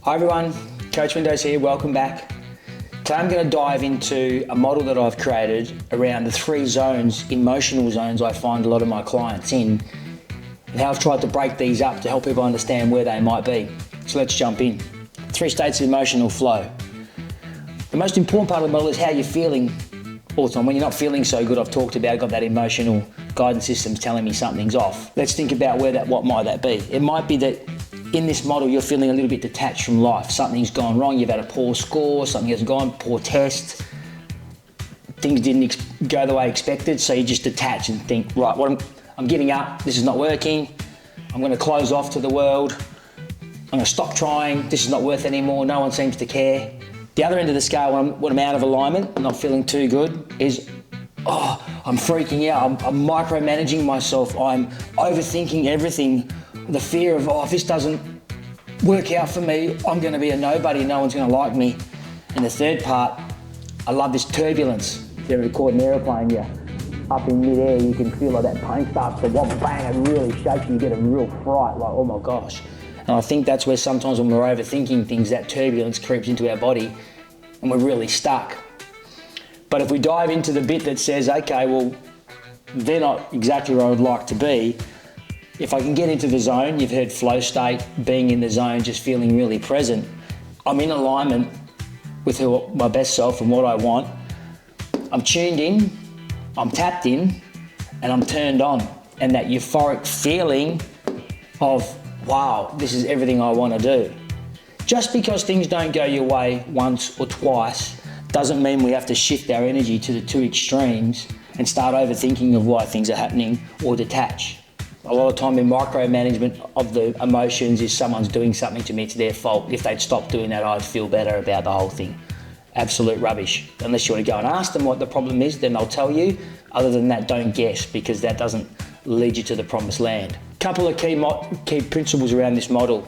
Hi everyone, Coach Windows here, welcome back. Today I'm going to dive into a model that I've created around the 3 zones, emotional zones I find a lot of my clients in, and how I've tried to break these up to help people understand where they might be. So let's jump in. 3 states of emotional flow. The most important part of the model is how you're feeling all the time. When you're not feeling so good, I've talked about, got that emotional guidance system telling me something's off. Let's think about what might that be. It might be that in this model, you're feeling a little bit detached from life. Something's gone wrong, you've had a poor score, something has gone, poor test. Things didn't go the way expected, so you just detach and think, right, I'm giving up, this is not working, I'm gonna close off to the world, I'm gonna stop trying, this is not worth it anymore, no one seems to care. The other end of the scale, when I'm out of alignment and not feeling too good, is, I'm freaking out, I'm micromanaging myself, I'm overthinking everything. The fear of, if this doesn't work out for me, I'm gonna be a nobody, no one's gonna like me. And the third part, I love this turbulence. If you ever caught an aeroplane, you're up in midair, you can feel like that plane starts to wobble, bang, it really shakes you, you get a real fright, like, oh my gosh. And I think that's where sometimes when we're overthinking things, that turbulence creeps into our body and we're really stuck. But if we dive into the bit that says, okay, well, they're not exactly where I would like to be, if I can get into the zone, you've heard flow state, being in the zone, just feeling really present. I'm in alignment with my best self and what I want. I'm tuned in, I'm tapped in, and I'm turned on. And that euphoric feeling of, wow, this is everything I want to do. Just because things don't go your way once or twice doesn't mean we have to shift our energy to the 2 extremes and start overthinking of why things are happening or detach. A lot of time in micromanagement of the emotions is someone's doing something to me, it's their fault. If they'd stop doing that, I'd feel better about the whole thing. Absolute rubbish. Unless you want to go and ask them what the problem is, then they'll tell you. Other than that, don't guess, because that doesn't lead you to the promised land. Couple of key principles around this model.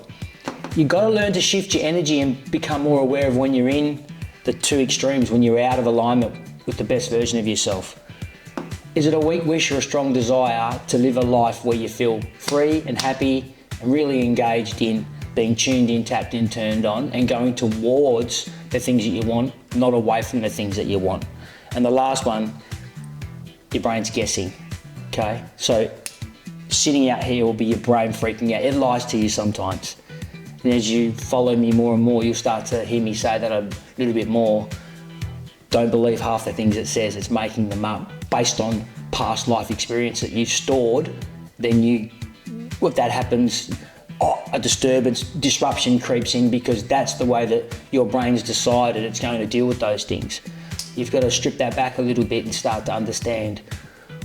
You've got to learn to shift your energy and become more aware of when you're in the 2 extremes, when you're out of alignment with the best version of yourself. Is it a weak wish or a strong desire to live a life where you feel free and happy and really engaged in being tuned in, tapped in, turned on, and going towards the things that you want, not away from the things that you want? And the last one, your brain's guessing, okay? So sitting out here will be your brain freaking out. It lies to you sometimes. And as you follow me more and more, you'll start to hear me say that a little bit more. Don't believe half the things it says, it's making them up based on past life experience that you've stored. Then if that happens, a disruption creeps in, because that's the way that your brain's decided it's going to deal with those things. You've got to strip that back a little bit and start to understand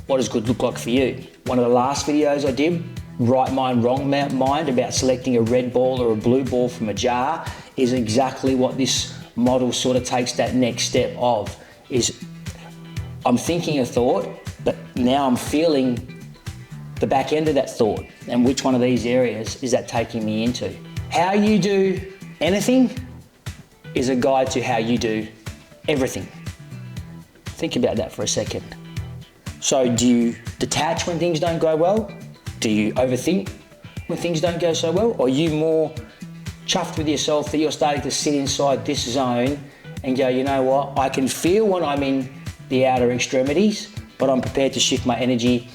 what does good look like for you. One of the last videos I did, right mind, wrong mind, about selecting a red ball or a blue ball from a jar, is exactly what this model sort of takes that next step of, is I'm thinking a thought, but now I'm feeling the back end of that thought, and which one of these areas is that taking me into? How you do anything is a guide to how you do everything. Think about that for a second. So do you detach when things don't go well? Do you overthink when things don't go so well? Or are you more chuffed with yourself that you're starting to sit inside this zone and go, you know what, I can feel when I'm in the outer extremities, but I'm prepared to shift my energy,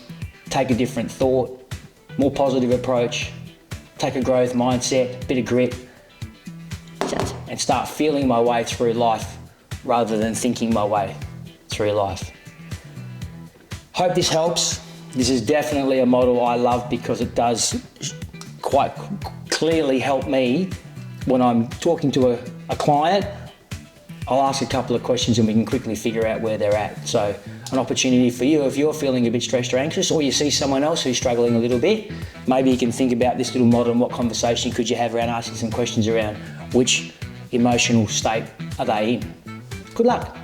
take a different thought, more positive approach, take a growth mindset, bit of grit, and start feeling my way through life rather than thinking my way through life. Hope this helps. This is definitely a model I love because it does quite clearly help me when I'm talking to a client. I'll ask a couple of questions and we can quickly figure out where they're at. So an opportunity for you, if you're feeling a bit stressed or anxious, or you see someone else who's struggling a little bit, maybe you can think about this little model and what conversation could you have around asking some questions around which emotional state are they in. Good luck.